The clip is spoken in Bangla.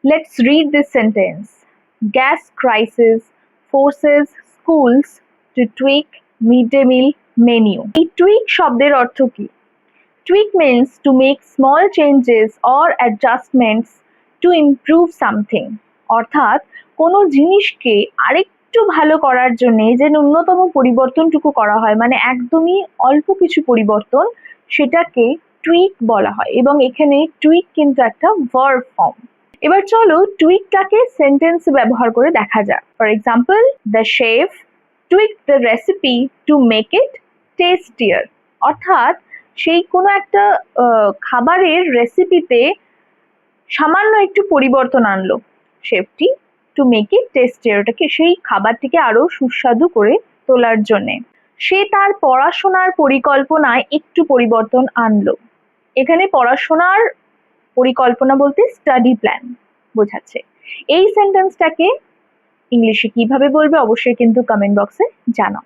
Let's read this sentence. Gas crisis forces schools to tweak midday meal menu. এই tweak শব্দের অর্থ কি? Tweak means to make small changes or adjustments to improve something. অর্থাৎ কোনো জিনিসকে আরেকটু ভালো করার জন্য যে ন্যূনতম পরিবর্তনটুকু করা হয়, মানে একদমই অল্প কিছু পরিবর্তন, সেটাকে টুইক বলা হয়। এবং এখানে টুইক কিন্তু একটা ভার্ব ফর্ম। এবার চলো টুইকটাকে সেন্টেন্সে ব্যবহার করে দেখা যাক। For example, the chef tweak the recipe to make it tastier. অর্থাৎ সেই কোনো একটা খাবারের রেসিপিতে সামান্য একটু পরিবর্তন আনলো শেফটি, টু মেক ইট টেস্টিয়ার, ওটাকে সেই খাবারটিকে আরো সুস্বাদু করে তোলার জন্যে। সে তার পড়াশোনার পরিকল্পনায় একটু পরিবর্তন আনলো। এখানে পড়াশোনার পরিকল্পনা বলতে স্টাডি প্ল্যান বোঝাচ্ছে। এই সেন্টেন্সটাকে ইংলিশে কিভাবে বলবে অবশ্যই কিন্তু কমেন্ট বক্সে জানাও।